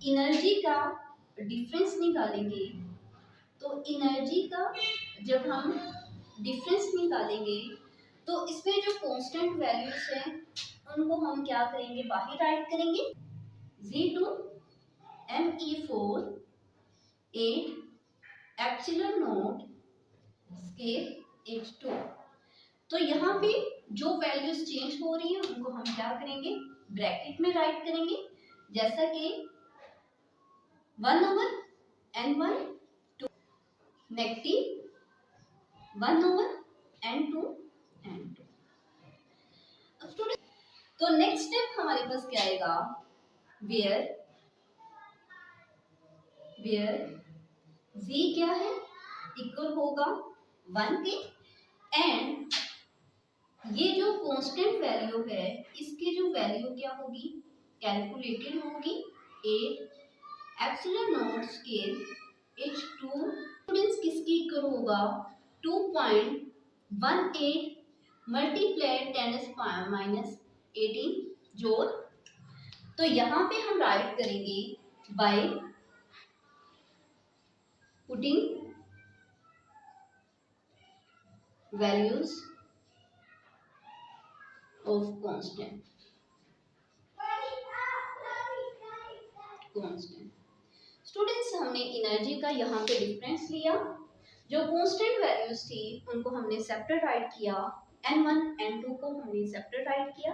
Energy का difference निकालेंगे, तो एनर्जी का जब हम डिफरेंस निकालेंगे तो इसमें जो कांस्टेंट वैल्यूज हैं उनको हम क्या करेंगे, बाहर राइट करेंगे। Z2 Me4 8 epsilon not square H2। तो यहाँ पे जो वैल्यूज चेंज हो रही है उनको हम क्या करेंगे, ब्रैकेट में राइट करेंगे, जैसा कि 1/n1 2 नेगेटिव 1/n2 n2। तो नेक्स्ट स्टेप हमारे पास क्या आएगा, वेयर z क्या है, इक्वल होगा 1 के, एंड ये जो कांस्टेंट वैल्यू है इसकी जो वैल्यू क्या होगी, कैलकुलेटेड होगी 8 epsilon not square H2। Students किसकी इक्वल होगा, 2.18 मल्टीप्लाई 10⁻⁻18 जोड़। तो यहाँ पे हम राइट करेंगे by putting values of constant. Students हमने एनर्जी का यहाँ पे डिफरेंस लिया, जो कांस्टेंट वैल्यूज थी उनको हमने सेपरेट राइट किया, n1 n2 को हमने सेपरेट राइट किया।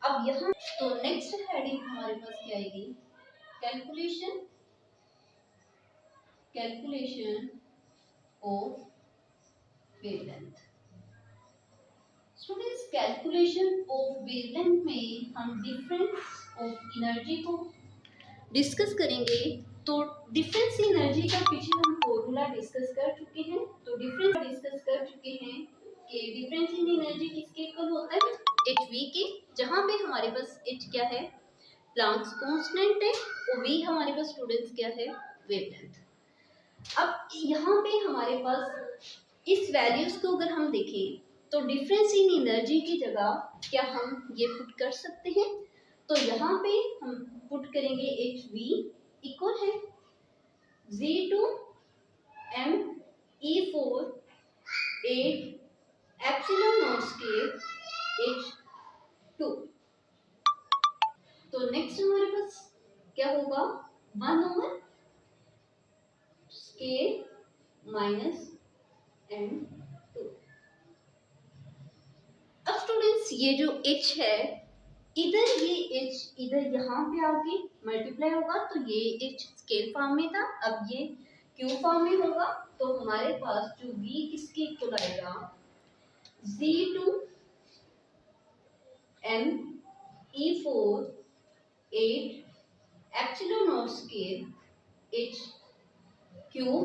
अब यहाँ तो नेक्स्ट हेडिंग हमारे पास क्या आएगी, calculation of wavelength. Students calculation of wavelength में हम डिफरेंस ऑफ एनर्जी को डिस्कस करेंगे। तो डिफरेंस एनर्जी का पीछे हम फॉर्मूला डिस्कस कर चुके हैं, तो डिफरेंस डिस्कस कर चुके हैं कि डिफरेंस इन एनर्जी किसके इक्वल होता है, hv के, जहां पे हमारे पास h क्या है, प्लैंक्स कांस्टेंट है, और v हमारे पास स्टूडेंट्स क्या है, वेवलेंथ। अब यहाँ पे हमारे पास इस वैल्यूज को अगर हम देखें तो डिफरेंस इन एनर्जी की जगह क्या हम ये पुट कर सकते हैं, तो यहाँ पे हम पुट करेंगे hv इक्वल है Z2 Me4 8 epsilon not square H2। तो नेक्स्ट हमारे पास क्या होगा, 1 स्केयर माइनस n2। अब स्टूडेंट्स ये जो h है, इधर ये h इधर यहाँ पे आके मल्टीप्लाई होगा, तो ये h स्केल फॉर्म में था, अब ये क्यू फॉर्म में होगा। तो हमारे पास जो v किसके इक्वल आएगा, Z2 Me4 8 epsilon not square H cube.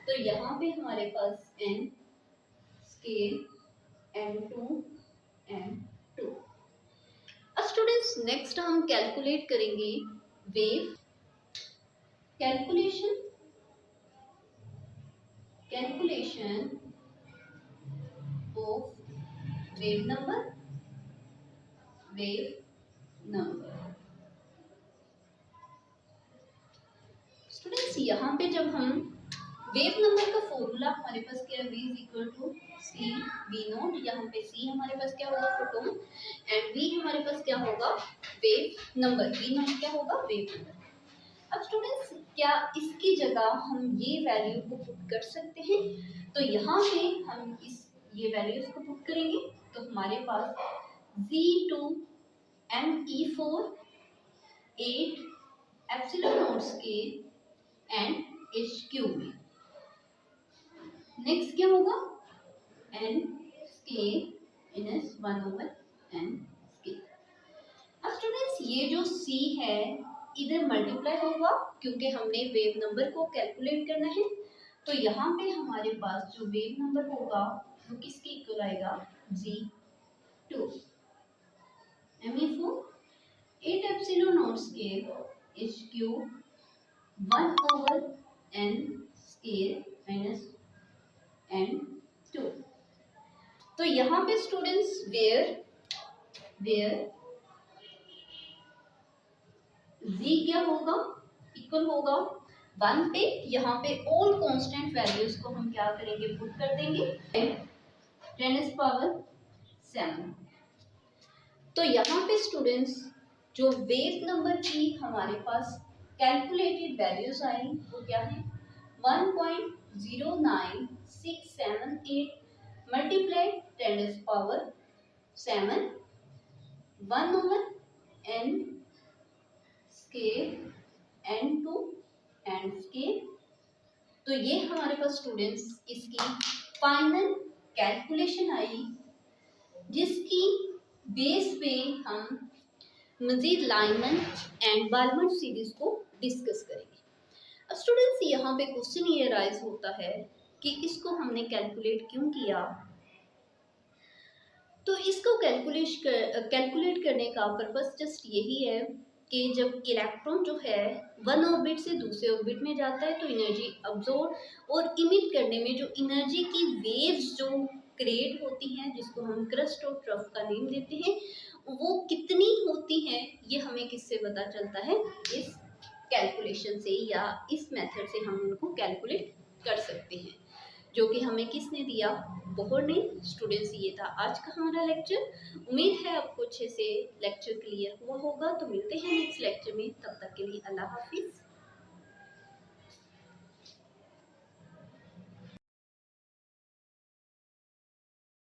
तो यहाँ पे हमारे पास n स्केयर n2 n2। अब स्टूडेंट्स नेक्स्ट हम कैलकुलेट करेंगे wave calculation of wave number. Students यहाँ पे जब हम वेव नंबर का फॉर्मूला हमारे पास क्या है, v is equal to C V naught, यहाँ पे c हमारे पास क्या होगा, फोटोन, एंड v हमारे पास क्या होगा, वेव नंबर, v नॉट क्या होगा, वेव नंबर। अब स्टूडेंट्स क्या इसकी जगह हम ये वैल्यू को पुट कर सकते हैं, तो यहाँ पे हम ये वैल्यूज को पुट करेंगे, तो हमारे पास Z2 Me4 8 epsilon not square and HQ में नेक्स्ट क्या होगा, n square minus 1/n square. अब स्टूडेंट्स ये जो c है इधर मल्टीप्लाई होगा, क्योंकि हमने वेव नंबर को कैलकुलेट करना है, तो यहाँ पे हमारे पास जो वेव नंबर होगा वो किसके इक्वल आएगा, Z2 Me4 8 epsilon not square HQ 1/n square minus n2। तो यहाँ पे स्टूडेंट्स वेयर z क्या होगा, इक्वल होगा 1 पे। यहाँ पे ऑल कांस्टेंट वैल्यूज को हम क्या करेंगे, पुट कर देंगे 10⁻⁷। तो यहाँ पे स्टूडेंट्स जो बेस नंबर की हमारे पास कैलकुलेटेड वैल्यूज आई वो क्या है 1.09678 multiply 10⁻⁷ 1/n square n2 n square. तो ये हमारे पास स्टूडेंट्स इसकी फाइनल कैलकुलेशन आई, जिसकी बेस पे हम मजीद लाइनमैन एंड बालमर सीरीज को डिस्कस करेंगे। अब स्टूडेंट्स यहाँ पे क्वेश्चन ये राइज होता है कि इसको हमने कैलकुलेट क्यों किया। तो इसको कैलकुलेट करने का पर्पस जस्ट यही है कि जब इलेक्ट्रॉन जो है वन ऑर्बिट से दूसरे ऑर्बिट में जाता है तो एनर्जी अब्जॉर्ब और इमिट करने में जो एनर्जी की वेव्स जो क्रिएट होती हैं, जिसको हम क्रस्ट और ट्रफ का नेम देते हैं, वो कितनी होती हैं ये हमें किससे पता चलता है, इस कैलकुलेशन से या इस मेथड से हम उनको कैलकुलेट कर सकते हैं, जो कि हमें किसने दिया, बोहर ने। स्टूडेंट्स ये था आज का हमारा लेक्चर। उम्मीद है आपको अच्छे से लेक्चर क्लियर हुआ होगा। तो मिलते हैं नेक्स्ट लेक्चर में, तब तक के लिए अल्लाह हाफिज़।